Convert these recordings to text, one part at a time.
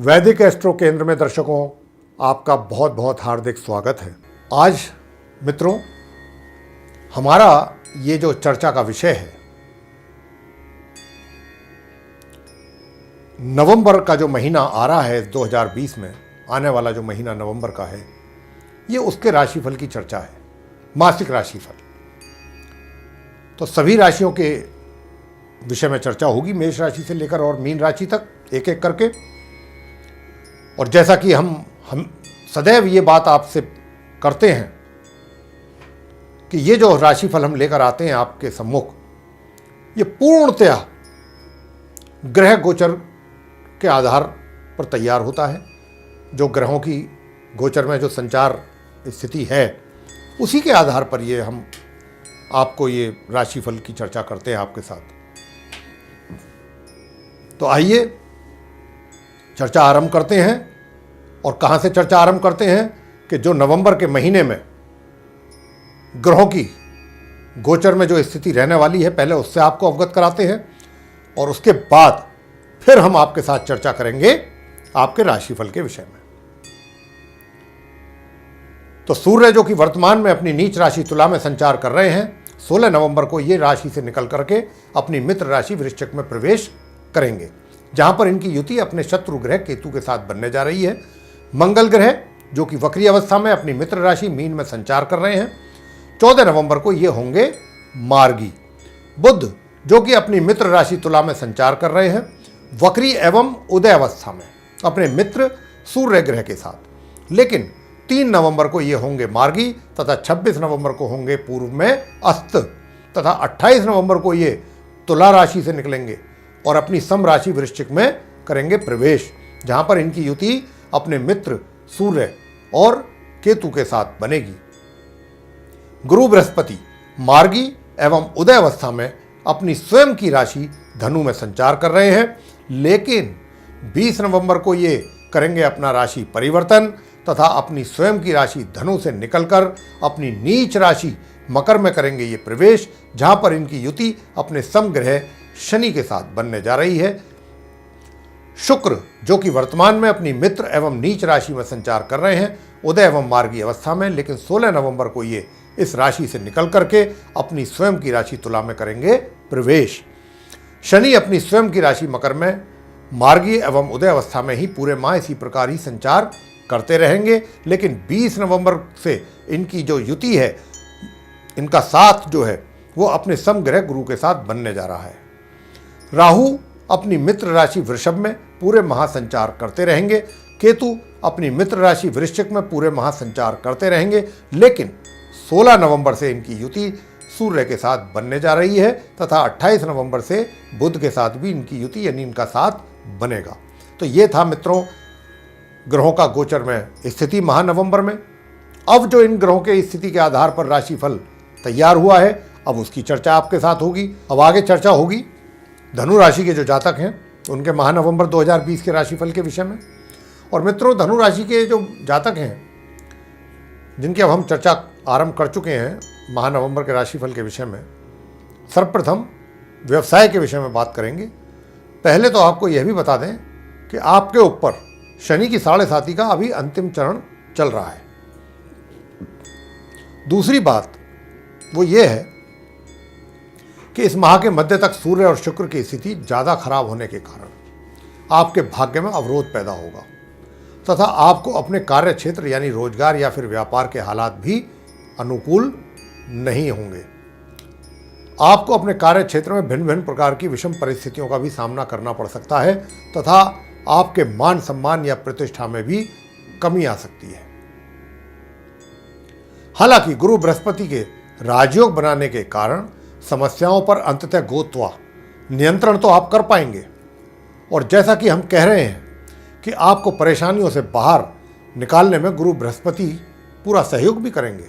वैदिक एस्ट्रो केंद्र में दर्शकों आपका बहुत बहुत हार्दिक स्वागत है। आज मित्रों हमारा ये जो चर्चा का विषय है, नवंबर का जो महीना आ रहा है 2020 में आने वाला जो महीना नवंबर का है, ये उसके राशिफल की चर्चा है, मासिक राशिफल। तो सभी राशियों के विषय में चर्चा होगी, मेष राशि से लेकर और मीन राशि तक एक एक करके। और जैसा कि हम सदैव ये बात आपसे करते हैं कि ये जो राशिफल हम लेकर आते हैं आपके सम्मुख, ये पूर्णतया ग्रह गोचर के आधार पर तैयार होता है। जो ग्रहों की गोचर में जो संचार स्थिति है, उसी के आधार पर ये हम आपको ये राशिफल की चर्चा करते हैं आपके साथ। तो आइए चर्चा आरंभ करते हैं। और कहाँ से चर्चा आरंभ करते हैं कि जो नवंबर के महीने में ग्रहों की गोचर में जो स्थिति रहने वाली है, पहले उससे आपको अवगत कराते हैं और उसके बाद फिर हम आपके साथ चर्चा करेंगे आपके राशिफल के विषय में। तो सूर्य जो कि वर्तमान में अपनी नीच राशि तुला में संचार कर रहे हैं, 16 नवंबर को ये राशि से निकल करके अपनी मित्र राशि वृश्चिक में प्रवेश करेंगे, जहां पर इनकी युति अपने शत्रु ग्रह केतु के साथ बनने जा रही है। मंगल ग्रह जो कि वक्री अवस्था में अपनी मित्र राशि मीन में संचार कर रहे हैं, 14 नवंबर को ये होंगे मार्गी। बुध जो कि अपनी मित्र राशि तुला में संचार कर रहे हैं, वक्री एवं उदय अवस्था में अपने मित्र सूर्य ग्रह के साथ, लेकिन 3 नवंबर को ये होंगे मार्गी तथा 26 नवंबर को होंगे पूर्व में अस्त तथा 28 नवंबर को ये तुला राशि से निकलेंगे और अपनी सम राशि वृश्चिक में करेंगे प्रवेश, जहां पर इनकी युति अपने मित्र सूर्य और केतु के साथ बनेगी। गुरु बृहस्पति मार्गी एवं उदय अवस्था में अपनी स्वयं की राशि धनु में संचार कर रहे हैं, लेकिन 20 नवंबर को ये करेंगे अपना राशि परिवर्तन तथा अपनी स्वयं की राशि धनु से निकलकर अपनी नीच राशि मकर में करेंगे ये प्रवेश, जहां पर इनकी युति अपने समग्रह शनि के साथ बनने जा रही है। शुक्र जो कि वर्तमान में अपनी मित्र एवं नीच राशि में संचार कर रहे हैं उदय एवं मार्गी अवस्था में, लेकिन 16 नवंबर को ये इस राशि से निकल करके अपनी स्वयं की राशि तुला में करेंगे प्रवेश। शनि अपनी स्वयं की राशि मकर में मार्गी एवं उदय अवस्था में ही पूरे माह इसी प्रकार ही संचार करते रहेंगे, लेकिन 20 नवंबर से इनकी जो युति है, इनका साथ जो है वो अपने समग्रह गुरु के साथ बनने जा रहा है। राहु अपनी मित्र राशि वृषभ में पूरे महासंचार करते रहेंगे, केतु अपनी मित्र राशि वृश्चिक में पूरे महासंचार करते रहेंगे, लेकिन 16 नवंबर से इनकी युति सूर्य के साथ बनने जा रही है तथा 28 नवंबर से बुध के साथ भी इनकी युति यानी इनका साथ बनेगा। तो ये था मित्रों ग्रहों का गोचर में स्थिति महानवंबर में। अब जो इन ग्रहों के स्थिति के आधार पर राशिफल तैयार हुआ है, अब उसकी चर्चा आपके साथ होगी। अब आगे चर्चा होगी धनु राशि के जो जातक हैं उनके महानवंबर 2020 के राशिफल के विषय में। और मित्रों धनु राशि के जो जातक हैं जिनकी अब हम चर्चा आरंभ कर चुके हैं महानवंबर के राशिफल के विषय में, सर्वप्रथम व्यवसाय के विषय में बात करेंगे। पहले तो आपको यह भी बता दें कि आपके ऊपर शनि की 7.5 का अभी अंतिम चरण चल रहा है। दूसरी बात वो ये है कि इस माह के मध्य तक सूर्य और शुक्र की स्थिति ज़्यादा खराब होने के कारण आपके भाग्य में अवरोध पैदा होगा तथा आपको अपने कार्य क्षेत्र यानी रोजगार या फिर व्यापार के हालात भी अनुकूल नहीं होंगे। आपको अपने कार्य क्षेत्र में भिन्न भिन्न प्रकार की विषम परिस्थितियों का भी सामना करना पड़ सकता है तथा आपके मान सम्मान या प्रतिष्ठा में भी कमी आ सकती है। हालांकि गुरु बृहस्पति के राजयोग बनाने के कारण समस्याओं पर अंततः गोत्वा नियंत्रण तो आप कर पाएंगे, और जैसा कि हम कह रहे हैं कि आपको परेशानियों से बाहर निकालने में गुरु बृहस्पति पूरा सहयोग भी करेंगे,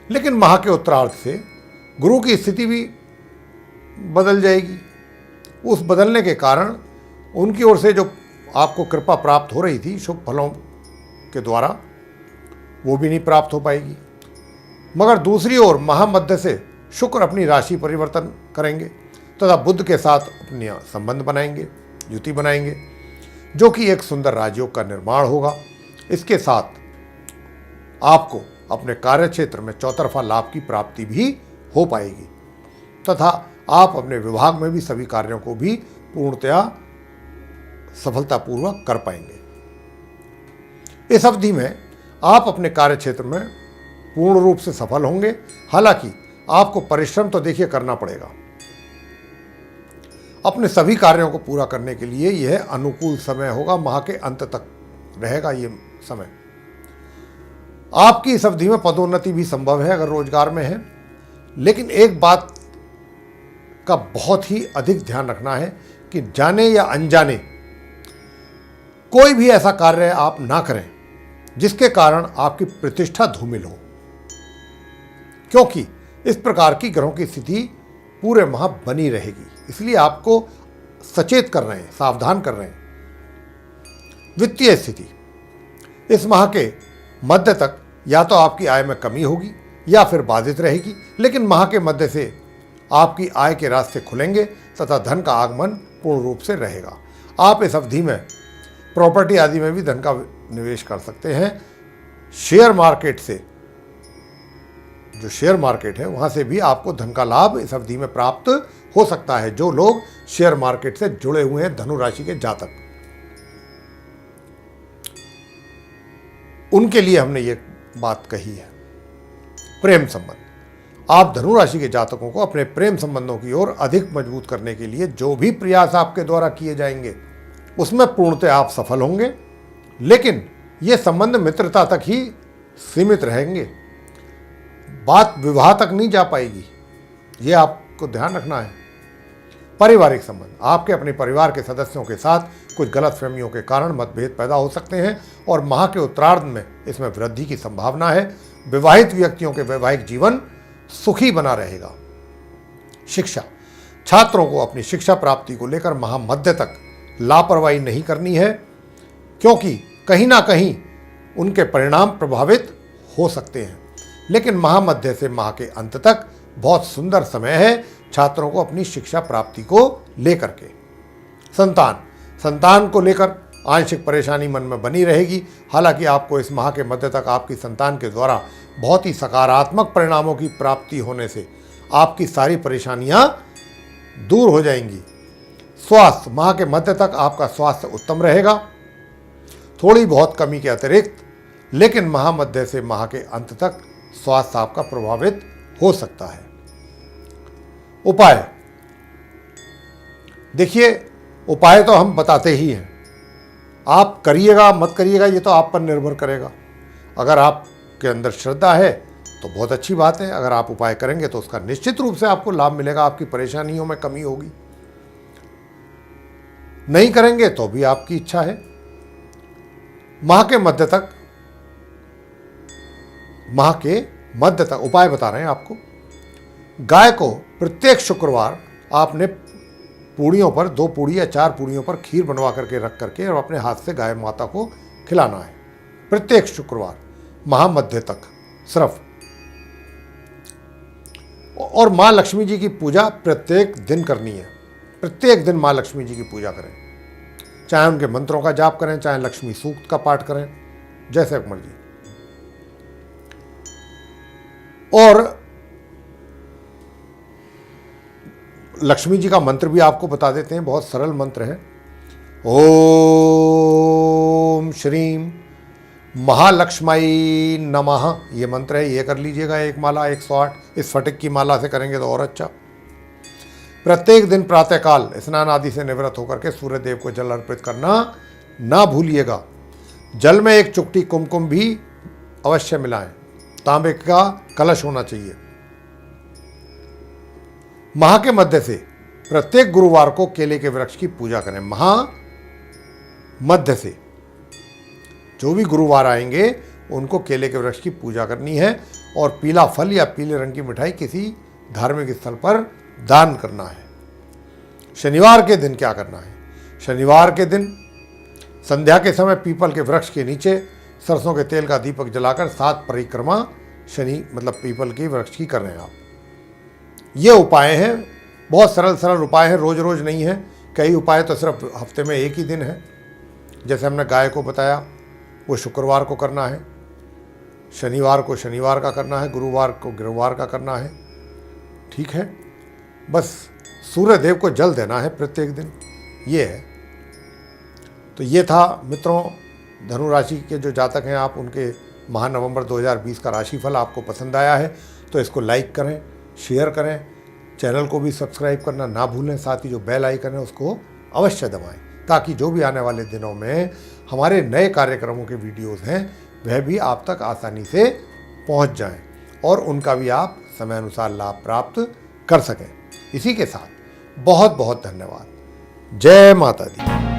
लेकिन माह के उत्तरार्ध से गुरु की स्थिति भी बदल जाएगी। उस बदलने के कारण उनकी ओर से जो आपको कृपा प्राप्त हो रही थी शुभ फलों के द्वारा, वो भी नहीं प्राप्त हो पाएगी। मगर दूसरी ओर महामध्य से शुक्र अपनी राशि परिवर्तन करेंगे तथा बुध के साथ अपने संबंध बनाएंगे, युति बनाएंगे, जो कि एक सुंदर राजयोग का निर्माण होगा। इसके साथ आपको अपने कार्यक्षेत्र में चौतरफा लाभ की प्राप्ति भी हो पाएगी तथा आप अपने विभाग में भी सभी कार्यों को भी पूर्णतया सफलतापूर्वक कर पाएंगे। इस अवधि में आप अपने कार्यक्षेत्र में पूर्ण रूप से सफल होंगे। हालांकि आपको परिश्रम तो देखिए करना पड़ेगा। अपने सभी कार्यों को पूरा करने के लिए यह अनुकूल समय होगा, माह के अंत तक रहेगा ये समय। आपकी इस अवधि में पदोन्नति भी संभव है अगर रोजगार में है, लेकिन एक बात का बहुत ही अधिक ध्यान रखना है कि जाने या अनजाने कोई भी ऐसा कार्य आप ना करें जिसके कारण आपकी प्रतिष्ठा धूमिल हो, क्योंकि इस प्रकार की ग्रहों की स्थिति पूरे माह बनी रहेगी। इसलिए आपको सचेत कर रहे हैं, सावधान कर रहे हैं। वित्तीय स्थिति इस माह के मध्य तक या तो आपकी आय में कमी होगी या फिर बाधित रहेगी, लेकिन माह के मध्य से आपकी आय के रास्ते खुलेंगे तथा धन का आगमन पूर्ण रूप से रहेगा। आप इस अवधि में प्रॉपर्टी आदि में भी धन का निवेश कर सकते हैं। शेयर मार्केट से, जो शेयर मार्केट है वहां से भी आपको धन का लाभ इस अवधि में प्राप्त हो सकता है। जो लोग शेयर मार्केट से जुड़े हुए हैं, धनु राशि के जातक, उनके लिए हमने ये बात कही है। प्रेम संबंध, आप धनु राशि के जातकों को अपने प्रेम संबंधों की ओर अधिक मजबूत करने के लिए जो भी प्रयास आपके द्वारा किए जाएंगे उसमें पूर्णतः आप सफल होंगे, लेकिन ये संबंध मित्रता तक ही सीमित रहेंगे, बात विवाह तक नहीं जा पाएगी। ये आपको ध्यान रखना है। पारिवारिक संबंध, आपके अपने परिवार के सदस्यों के साथ कुछ गलतफहमियों के कारण मतभेद पैदा हो सकते हैं और माह के उत्तरार्ध में इसमें वृद्धि की संभावना है। विवाहित व्यक्तियों के वैवाहिक जीवन सुखी बना रहेगा। शिक्षा, छात्रों को अपनी शिक्षा प्राप्ति को लेकर माह मध्य तक लापरवाही नहीं करनी है, क्योंकि कहीं ना कहीं उनके परिणाम प्रभावित हो सकते हैं। लेकिन माह मध्य से माह के अंत तक बहुत सुंदर समय है छात्रों को अपनी शिक्षा प्राप्ति को लेकर के। संतान को लेकर आंशिक परेशानी मन में बनी रहेगी। हालांकि आपको इस माह के मध्य तक आपकी संतान के द्वारा बहुत ही सकारात्मक परिणामों की प्राप्ति होने से आपकी सारी परेशानियां दूर हो जाएंगी। स्वास्थ्य, माह के मध्य तक आपका स्वास्थ्य उत्तम रहेगा, थोड़ी बहुत कमी के अतिरिक्त, लेकिन माह मध्य से माह के अंत तक स्वास्थ्य आपका प्रभावित हो सकता है। उपाय, देखिए उपाय तो हम बताते ही हैं, आप करिएगा मत करिएगा ये तो आप पर निर्भर करेगा। अगर आपके अंदर श्रद्धा है तो बहुत अच्छी बात है, अगर आप उपाय करेंगे तो उसका निश्चित रूप से आपको लाभ मिलेगा, आपकी परेशानियों में कमी होगी। नहीं करेंगे तो भी आपकी इच्छा है। माह के मध्य तक उपाय बता रहे हैं आपको। गाय को प्रत्येक शुक्रवार आपने पूड़ियों पर 2 पूड़ी या 4 पूड़ियों पर खीर बनवा करके रख करके और अपने हाथ से गाय माता को खिलाना है प्रत्येक शुक्रवार माह मध्य तक सिर्फ। और माँ लक्ष्मी जी की पूजा प्रत्येक दिन करनी है। प्रत्येक दिन माँ लक्ष्मी जी की पूजा करें, चाहे उनके मंत्रों का जाप करें, चाहे लक्ष्मी सूक्त का पाठ करें, जैसे मर्जी। और लक्ष्मी जी का मंत्र भी आपको बता देते हैं, बहुत सरल मंत्र है। ओम श्रीम महालक्ष्मी नमः, ये मंत्र है, ये कर लीजिएगा। एक माला 108, इस फटिक की माला से करेंगे तो और अच्छा। प्रत्येक दिन प्रातःकाल स्नान आदि से निवृत्त होकर के सूर्य देव को जल अर्पित करना ना भूलिएगा। जल में एक चुटकी कुमकुम भी अवश्य मिलाएं। तांबे का कलश होना चाहिए। माह के मध्य से प्रत्येक गुरुवार को केले के वृक्ष की पूजा करें। माह मध्य से जो भी गुरुवार आएंगे उनको केले के वृक्ष की पूजा करनी है और पीला फल या पीले रंग की मिठाई किसी धार्मिक स्थल पर दान करना है। शनिवार के दिन क्या करना है? शनिवार के दिन संध्या के समय पीपल के वृक्ष के नीचे सरसों के तेल का दीपक जलाकर 7 परिक्रमा शनि मतलब पीपल के वृक्ष की कर रहे हैं आप। ये उपाय हैं, बहुत सरल सरल उपाय हैं, रोज रोज नहीं है। कई उपाय तो सिर्फ हफ्ते में एक ही दिन है। जैसे हमने गाय को बताया वो शुक्रवार को करना है, शनिवार को शनिवार का करना है, गुरुवार को गुरुवार का करना है। ठीक है, बस सूर्य देव को जल देना है प्रत्येक दिन, ये है। तो ये था मित्रों धनु राशि के जो जातक हैं आप, उनके माह नवंबर 2020 का राशिफल आपको पसंद आया है तो इसको लाइक करें, शेयर करें, चैनल को भी सब्सक्राइब करना ना भूलें, साथ ही जो बेल आइकन है उसको अवश्य दबाएं, ताकि जो भी आने वाले दिनों में हमारे नए कार्यक्रमों के वीडियोस हैं वह भी आप तक आसानी से पहुंच जाएं और उनका भी आप समय अनुसार लाभ प्राप्त कर सकें। इसी के साथ बहुत बहुत धन्यवाद। जय माता दी।